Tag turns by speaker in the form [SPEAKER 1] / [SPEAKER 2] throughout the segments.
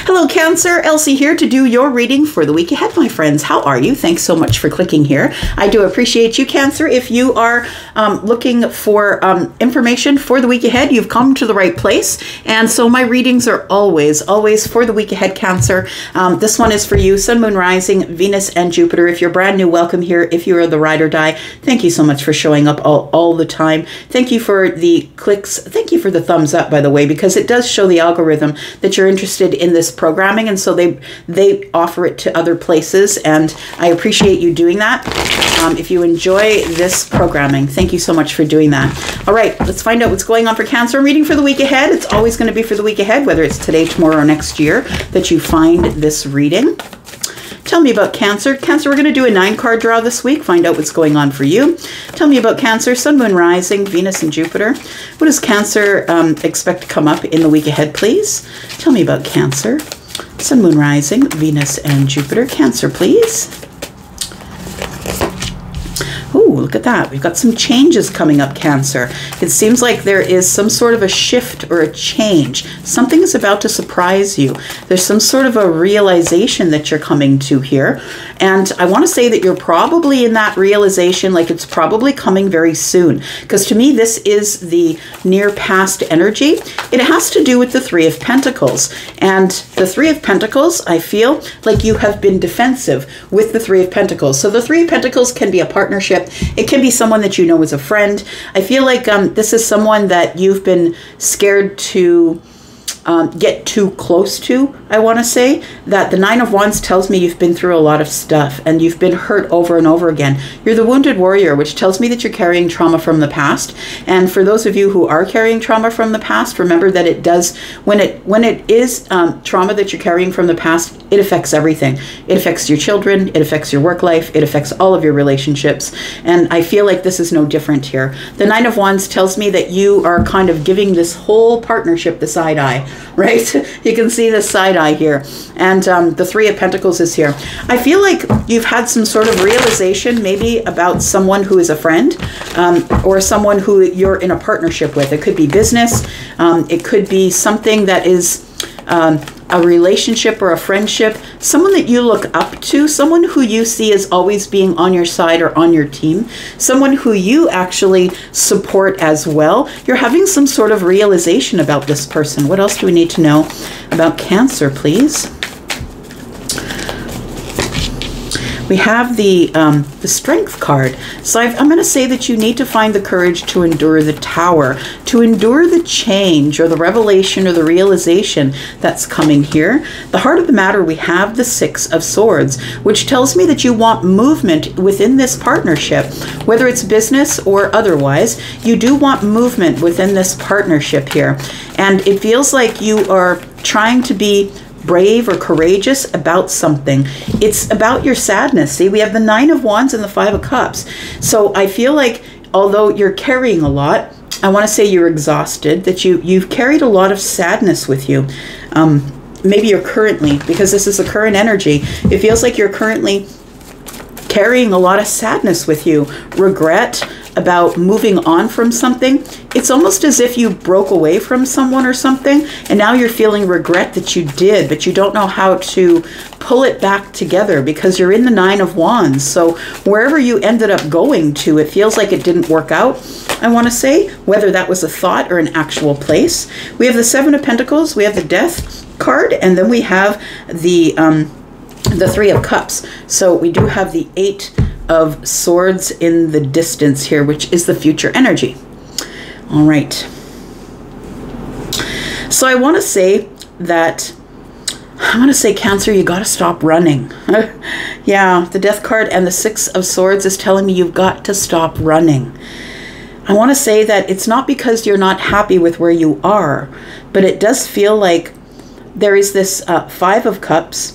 [SPEAKER 1] Hello Cancer, Elsie here to do your reading for the week ahead, my friends. How are you? Thanks so much for clicking here. I do appreciate you, Cancer. If you are looking for information for the week ahead, you've come to the right place. And so my readings are always for the week ahead, Cancer. This one is for you, Sun, Moon, Rising, Venus, and Jupiter. If you're brand new, welcome here. If you are the ride or die, thank you so much for showing up all the time. Thank you for the clicks. Thank you for the thumbs up, by the way, because it does show the algorithm that you're interested in this programming, and so they offer it to other places, and I appreciate you doing that. If you enjoy this programming, thank you so much for doing that. All right, let's find out what's going on for Cancer. I'm reading for the week ahead. It's always going to be for the week ahead, whether it's today, tomorrow, or next year that you find this reading. Tell me about Cancer. Cancer, we're going to do a 9-card draw this week. Find out what's going on for you. Tell me about Cancer, Sun, Moon, Rising, Venus, and Jupiter. What does Cancer expect to come up in the week ahead, please? Tell me about Cancer, Sun, Moon, Rising, Venus, and Jupiter. Cancer, please. Ooh, look at that. We've got some changes coming up, Cancer. It seems like there is some sort of a shift or a change. Something is about to surprise you. There's some sort of a realization that you're coming to here. And I want to say that you're probably in that realization, like it's probably coming very soon. Because to me, this is the near past energy. It has to do with the Three of Pentacles. And the Three of Pentacles, I feel like you have been defensive with the Three of Pentacles. So the Three of Pentacles can be a partnership. It can be someone that you know is a friend. I feel like this is someone that you've been scared to get too close to. I want to say that the Nine of Wands tells me you've been through a lot of stuff and you've been hurt over and over again. You're the wounded warrior, which tells me that you're carrying trauma from the past. And for those of you who are carrying trauma from the past, remember that it does, when it is trauma that you're carrying from the past, it affects everything. It affects your children, it affects your work life, it affects all of your relationships. And I feel like this is no different here. The Nine of Wands tells me that you are kind of giving this whole partnership the side eye, right? You can see the side eye here. And the Three of Pentacles is here. I feel like you've had some sort of realization maybe about someone who is a friend or someone who you're in a partnership with. It could be business. It could be something that is a relationship or a friendship, someone that you look up to, someone who you see as always being on your side or on your team, someone who you actually support as well. You're having some sort of realization about this person. What else do we need to know about Cancer, please? We have the Strength card. So I'm going to say that you need to find the courage to endure the Tower, to endure the change or the revelation or the realization that's coming here. The heart of the matter, we have the Six of Swords, which tells me that you want movement within this partnership, whether it's business or otherwise. You do want movement within this partnership here. And it feels like you are trying to be brave or courageous about something. It's about your sadness. See, we have the Nine of Wands and the Five of Cups. So I feel like although you're carrying a lot, I want to say you're exhausted, that you've carried a lot of sadness with you. Maybe you're currently, because this is the current energy, it feels like you're currently carrying a lot of sadness with you, regret about moving on from something. It's almost as if you broke away from someone or something, and now you're feeling regret that you did, but you don't know how to pull it back together because you're in the Nine of Wands. So wherever you ended up going to, it feels like it didn't work out, I want to say, whether that was a thought or an actual place. We have the Seven of Pentacles, we have the Death card, and then we have the Three of Cups. So we do have the Eight of Swords in the distance here, which is the future energy. All right. So I want to say that, Cancer, you got to stop running. Yeah, the Death card and the Six of Swords is telling me you've got to stop running. I want to say that it's not because you're not happy with where you are, but it does feel like there is this Five of Cups.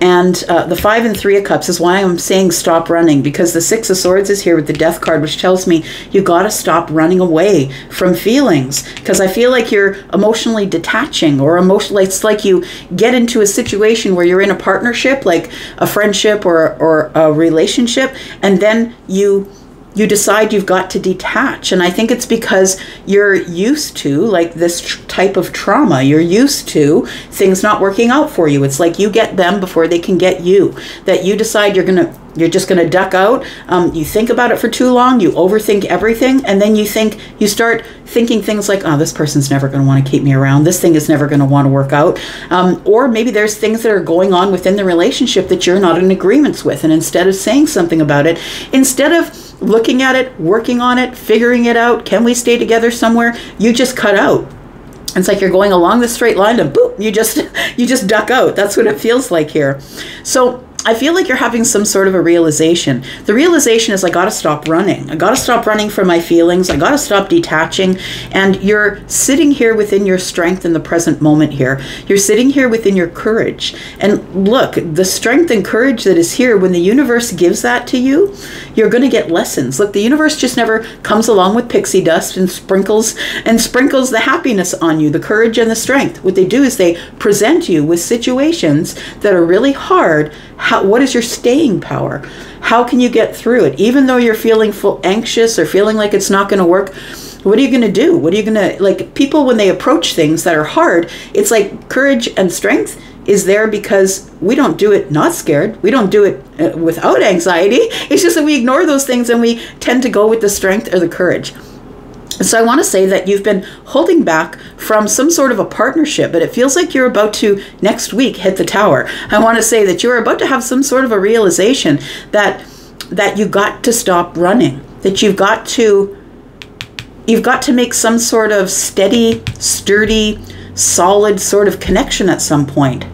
[SPEAKER 1] And the Five and Three of Cups is why I'm saying stop running, because the Six of Swords is here with the Death card, which tells me you got to stop running away from feelings, because I feel like you're emotionally detaching or emotionally. It's like you get into a situation where you're in a partnership, like a friendship or a relationship, and then you you decide you've got to detach. And I think it's because you're used to like this type of trauma. You're used to things not working out for you. It's like you get them before they can get you. That you decide you're just gonna duck out. You think about it for too long. You overthink everything, and then you start thinking things like, oh, this person's never gonna want to keep me around. This thing is never gonna want to work out. Or maybe there's things that are going on within the relationship that you're not in agreement with, and instead of saying something about it, instead of looking at it, working on it, figuring it out, can we stay together somewhere, you just cut out. It's like you're going along the straight line and boop, you just duck out. That's what it feels like here. So I feel like you're having some sort of a realization. The realization is I got to stop running. I got to stop running from my feelings. I got to stop detaching. And you're sitting here within your strength in the present moment here. You're sitting here within your courage. And look, the strength and courage that is here, when the universe gives that to you, you're going to get lessons. Look, the universe just never comes along with pixie dust and sprinkles the happiness on you, the courage and the strength. What they do is they present you with situations that are really hard. What is your staying power? How can you get through it? Even though you're feeling anxious or feeling like it's not going to work, what are you going to do? What are you going to, like, people, when they approach things that are hard, it's like courage and strength is there because we don't do it not scared. We don't do it without anxiety. It's just that we ignore those things and we tend to go with the strength or the courage. So I want to say that you've been holding back from some sort of a partnership, but it feels like you're about to next week hit the tower. I want to say that you're about to have some sort of a realization that you got to stop running, that you've got to make some sort of steady, sturdy, solid sort of connection at some point.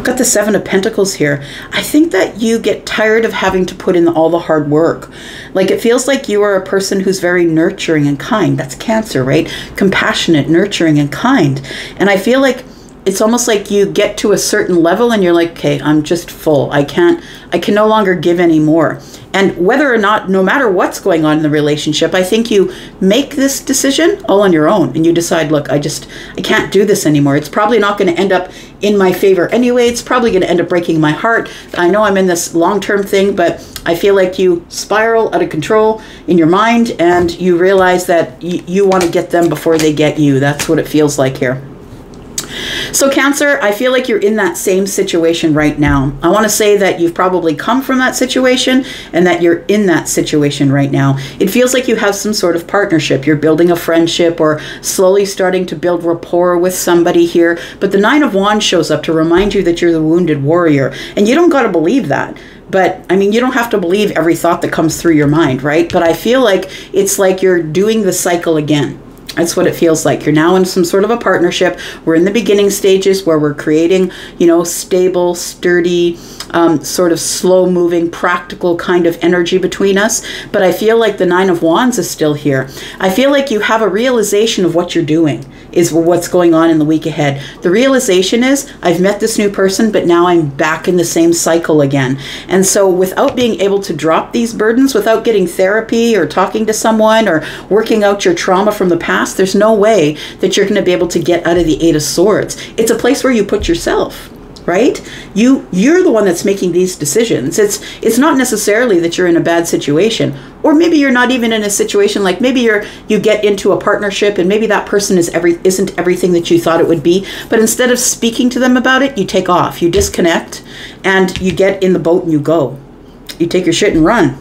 [SPEAKER 1] Got the Seven of Pentacles here. I think that you get tired of having to put in all the hard work. Like, it feels like you are a person who's very nurturing and kind. That's Cancer, right? Compassionate, nurturing, and kind. And I feel like it's almost like you get to a certain level and you're like, okay, I'm just full. I can no longer give anymore. And whether or not, no matter what's going on in the relationship, I think you make this decision all on your own and you decide, look, I can't do this anymore. It's probably not going to end up in my favor anyway. It's probably going to end up breaking my heart. I know I'm in this long-term thing, but I feel like you spiral out of control in your mind and you realize that you want to get them before they get you. That's what it feels like here. So Cancer, I feel like you're in that same situation right now. I want to say that you've probably come from that situation and that you're in that situation right now. It feels like you have some sort of partnership. You're building a friendship or slowly starting to build rapport with somebody here. But the Nine of Wands shows up to remind you that you're the wounded warrior. And you don't got to believe that. But I mean, you don't have to believe every thought that comes through your mind, right? But I feel like it's like you're doing the cycle again. That's what it feels like. You're now in some sort of a partnership. We're in the beginning stages where we're creating, stable, sturdy, sort of slow-moving, practical kind of energy between us. But I feel like the Nine of Wands is still here. I feel like you have a realization of what you're doing, is what's going on in the week ahead. The realization is, I've met this new person, but now I'm back in the same cycle again. And so without being able to drop these burdens, without getting therapy or talking to someone or working out your trauma from the past, there's no way that you're going to be able to get out of the Eight of Swords. It's a place where you put yourself, right? You're the one that's making these decisions. It's not necessarily that you're in a bad situation, or maybe you're not even in a situation like maybe you get into a partnership and maybe that person isn't everything that you thought it would be, but instead of speaking to them about it, you take off, you disconnect, and you get in the boat and you go. You take your shit and run.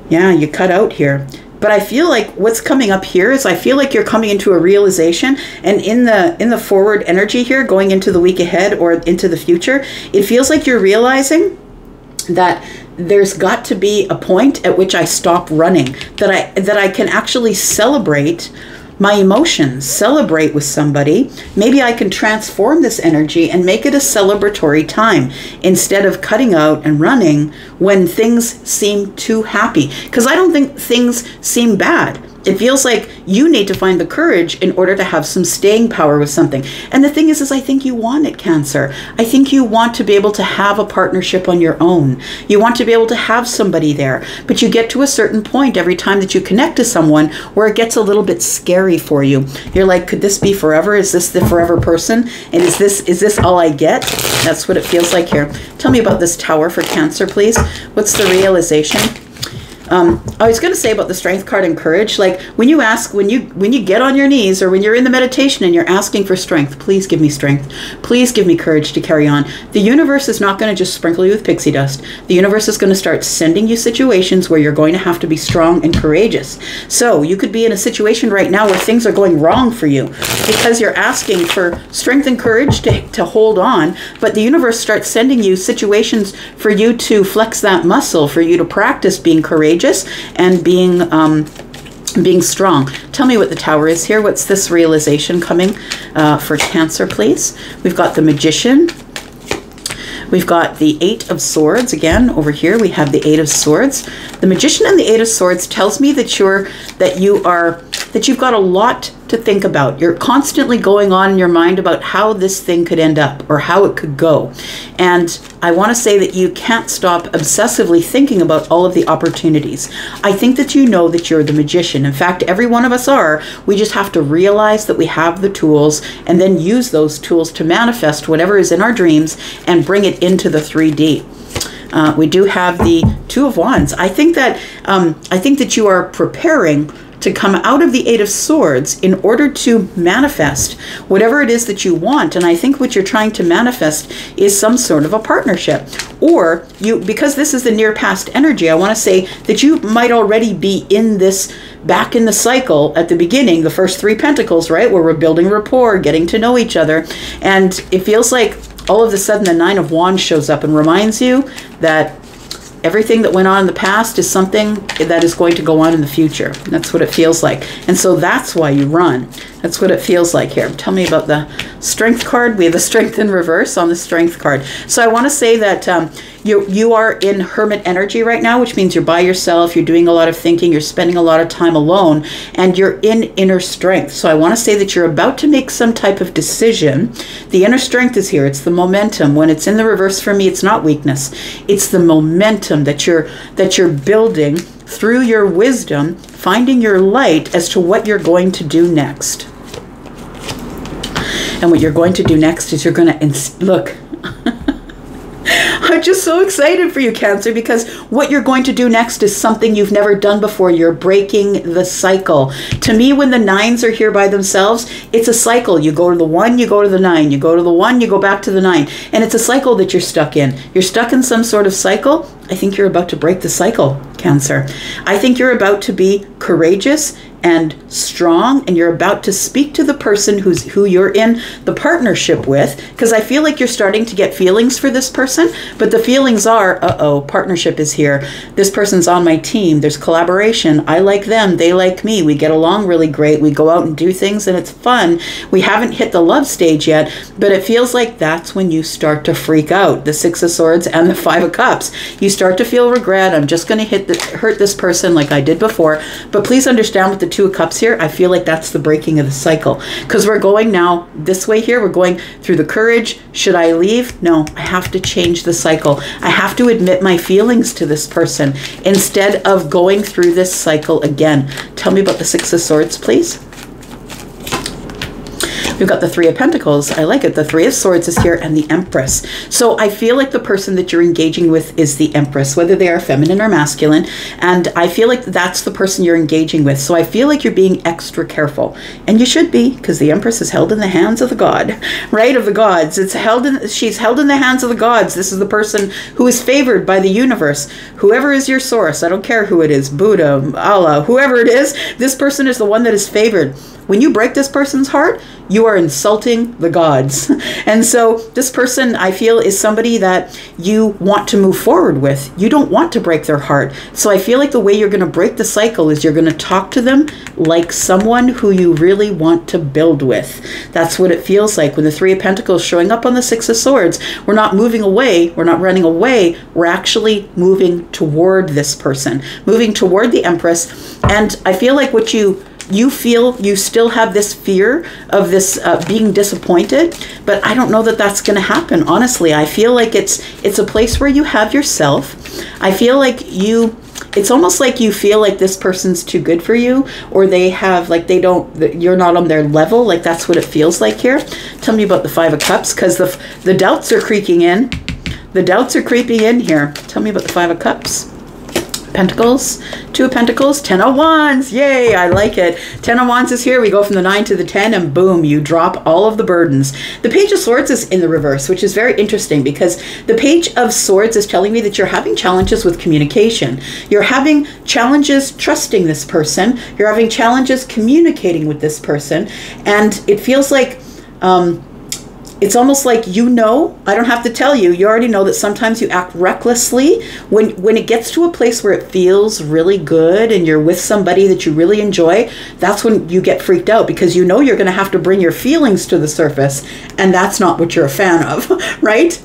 [SPEAKER 1] Yeah, you cut out here. But I feel like what's coming up here is I feel like you're coming into a realization, and in the forward energy here, going into the week ahead or into the future, it feels like you're realizing that there's got to be a point at which I stop running, that I can actually celebrate my emotions, celebrate with somebody. Maybe I can transform this energy and make it a celebratory time instead of cutting out and running when things seem too happy. Because I don't think things seem bad. It feels like you need to find the courage in order to have some staying power with something. And the thing is I think you want it, Cancer. I think you want to be able to have a partnership on your own. You want to be able to have somebody there. But you get to a certain point every time that you connect to someone where it gets a little bit scary for you. You're like, could this be forever? Is this the forever person? And is this all I get? That's what it feels like here. Tell me about this Tower for Cancer, please. What's the realization? I was going to say about the Strength card and courage, like when you ask, when you get on your knees or when you're in the meditation and you're asking for strength, please give me strength. Please give me courage to carry on. The universe is not going to just sprinkle you with pixie dust. The universe is going to start sending you situations where you're going to have to be strong and courageous. So you could be in a situation right now where things are going wrong for you because you're asking for strength and courage to hold on, but the universe starts sending you situations for you to flex that muscle, for you to practice being courageous and being strong. Tell me what the Tower is here. What's this realization coming for Cancer, please? We've got the Magician. We've got the Eight of Swords. Again, over here we have the Eight of Swords. The Magician and the Eight of Swords tells me that you've got a lot to think about. You're constantly going on in your mind about how this thing could end up or how it could go. And I want to say that you can't stop obsessively thinking about all of the opportunities. I think that you know that you're the magician. In fact, every one of us are. We just have to realize that we have the tools and then use those tools to manifest whatever is in our dreams and bring it into the 3D. We do have the Two of Wands. I think that you are preparing to come out of the Eight of Swords in order to manifest whatever it is that you want. And I think what you're trying to manifest is some sort of a partnership. Or because this is the near past energy, I want to say that you might already be in this, back in the cycle at the beginning, the first 3 pentacles, right? Where we're building rapport, getting to know each other. And it feels like all of a sudden the Nine of Wands shows up and reminds you that everything that went on in the past is something that is going to go on in the future. That's what it feels like. And so that's why you run. That's what it feels like here. Tell me about the Strength card. We have the Strength in reverse on the Strength card. So I want to say that you are in hermit energy right now, which means you're by yourself, you're doing a lot of thinking, you're spending a lot of time alone, and you're in inner strength. So I want to say that you're about to make some type of decision. The inner strength is here. It's the momentum. When it's in the reverse for me, it's not weakness. It's the momentum that you're building through your wisdom, finding your light as to what you're going to do next. And what you're going to do next is you're going to look. I'm just so excited for you, Cancer, because what you're going to do next is something you've never done before. You're breaking the cycle. To me, when the 9s are here by themselves, it's a cycle. You go to the 1, you go to the 9. You go to the 1, you go back to the 9. And it's a cycle that you're stuck in. You're stuck in some sort of cycle. I think you're about to break the cycle, Cancer. I think you're about to be courageous and strong, and you're about to speak to the person who you're in the partnership with, because I feel like you're starting to get feelings for this person, but the feelings are, partnership is here. This person's on my team. There's collaboration. I like them. They like me. We get along really great. We go out and do things and it's fun. We haven't hit the love stage yet, but it feels like that's when you start to freak out. The Six of Swords and the Five of Cups. You start to feel regret. I'm just going to hurt this person like I did before. But please understand with the Two of Cups here, I feel like that's the breaking of the cycle, because we're going now this way here. We're going through the courage. Should I leave? No, I have to change the cycle. I have to admit my feelings to this person instead of going through this cycle again. Tell me about the Six of Swords, please. We've got the Three of Pentacles. I like it. The Three of Swords is here and the Empress. So I feel like the person that you're engaging with is the Empress, whether they are feminine or masculine. And I feel like that's the person you're engaging with. So I feel like you're being extra careful. And you should be, because the Empress is held in the hands of the god, right? Of the gods. She's held in the hands of the gods. This is the person who is favored by the universe. Whoever is your source, I don't care who it is, Buddha, Allah, whoever it is, this person is the one that is favored. when you break this person's heart, you are insulting the gods. And so this person, I feel, is somebody that you want to move forward with. You don't want to break their heart. So I feel like the way you're going to break the cycle is you're going to talk to them like someone who you really want to build with. That's what it feels like when the Three of Pentacles showing up on the Six of Swords. We're not moving away. We're not running away. We're actually moving toward this person, moving toward the Empress. And I feel like what you feel you still have this fear of this being disappointed, but I don't know that that's going to happen. Honestly, I feel like it's a place where you have yourself. I feel like it's almost like you feel like this person's too good for you, or they have, like, you're not on their level. Like, that's what it feels like here. Tell me about the Five of Cups, because the doubts are creeping in. The doubts are creeping in here. Tell me about the Five of Cups. Pentacles, Two of Pentacles, Ten of Wands. Yay, I like it. Ten of Wands is here. We go from the 9 to the 10, and boom, you drop all of the burdens. The Page of Swords is in the reverse, which is very interesting, because the Page of Swords is telling me that you're having challenges with communication. You're having challenges trusting this person. You're having challenges communicating with this person. And it feels like it's almost like, I don't have to tell you, you already know that sometimes you act recklessly. When it gets to a place where it feels really good and you're with somebody that you really enjoy, that's when you get freaked out, because you know you're going to have to bring your feelings to the surface, and that's not what you're a fan of, right?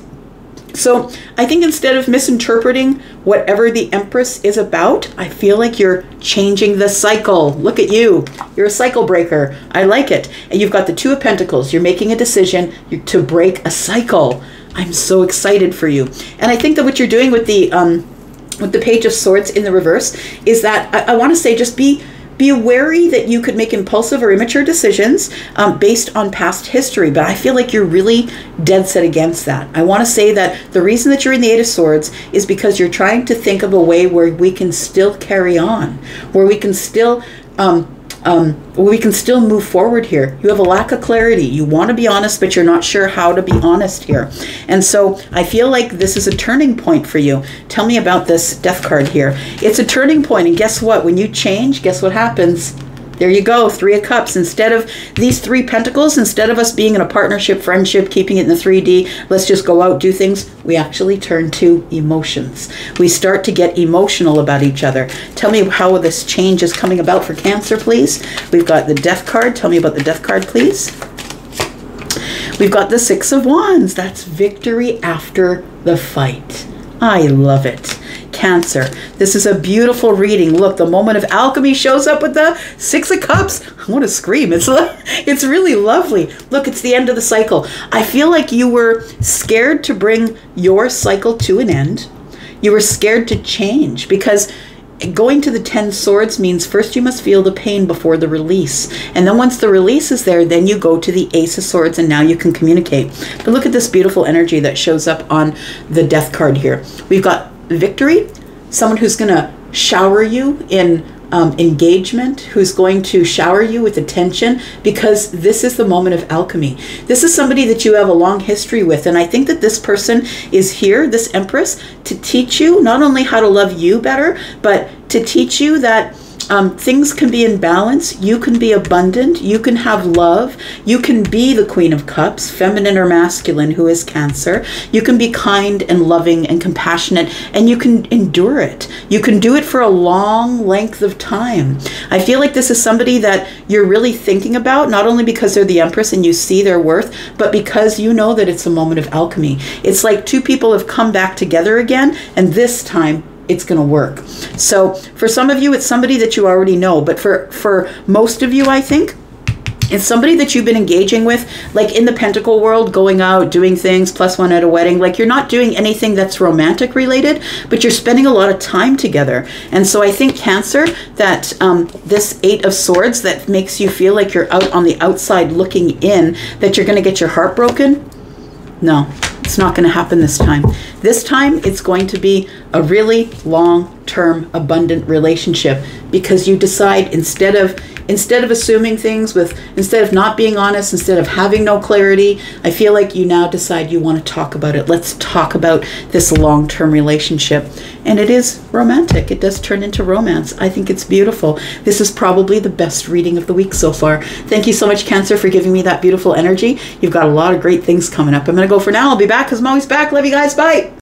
[SPEAKER 1] So I think instead of misinterpreting whatever the Empress is about, I feel like you're changing the cycle. Look at you. You're a cycle breaker. I like it. And you've got the Two of Pentacles. You're making a decision to break a cycle. I'm so excited for you. And I think that what you're doing with the Page of Swords in the reverse is that I want to say, just be wary that you could make impulsive or immature decisions based on past history. But I feel like you're really dead set against that. I want to say that the reason that you're in the Eight of Swords is because you're trying to think of a way where we can still carry on, where we can still move forward here. You have a lack of clarity. You want to be honest, but you're not sure how to be honest here. And so I feel like this is a turning point for you. Tell me about this Death card here. It's a turning point, and guess what? When you change, guess what happens? There you go, Three of Cups. Instead of these Three Pentacles, instead of us being in a partnership, friendship, keeping it in the 3D, let's just go out, do things, we actually turn to emotions. We start to get emotional about each other. Tell me how this change is coming about for Cancer, please. We've got the Death card. Tell me about the Death card, please. We've got the Six of Wands. That's victory after the fight. I love it. Cancer, this is a beautiful reading. Look, the moment of alchemy shows up with the Six of Cups. I want to scream. It's really lovely. Look, it's the end of the cycle. I feel like you were scared to bring your cycle to an end. You were scared to change, because going to the 10 Swords means first you must feel the pain before the release. And then once the release is there, then you go to the Ace of Swords, and now you can communicate. But look at this beautiful energy that shows up on the Death card here. We've got victory, someone who's going to shower you in engagement, who's going to shower you with attention, because this is the moment of alchemy. This is somebody that you have a long history with, and I think that this person is here, this Empress, to teach you not only how to love you better, but to teach you that things can be in balance. You can be abundant. You can have love. You can be the Queen of Cups, feminine or masculine, who is Cancer. You can be kind and loving and compassionate, and you can endure it. You can do it for a long length of time. I feel like this is somebody that you're really thinking about, not only because they're the Empress and you see their worth, but because you know that it's a moment of alchemy. It's like two people have come back together again, and this time it's going to work. So for some of you, it's somebody that you already know, but for most of you, I think it's somebody that you've been engaging with, like in the Pentacle world, going out, doing things, +1 at a wedding. Like, you're not doing anything that's romantic related, but you're spending a lot of time together. And so I think, Cancer, that this Eight of Swords that makes you feel like you're out on the outside looking in, that you're going to get your heart broken. No, It's not going to happen this time. This time, it's going to be a really long-term, abundant relationship, because you decide, instead of assuming things, instead of not being honest, instead of having no clarity, I feel like you now decide you want to talk about it. Let's talk about this long-term relationship. And it is romantic. It does turn into romance. I think it's beautiful. This is probably the best reading of the week so far. Thank you so much, Cancer, for giving me that beautiful energy. You've got a lot of great things coming up. I'm going to go for now. I'll be back because I'm always back. Love you guys. Bye.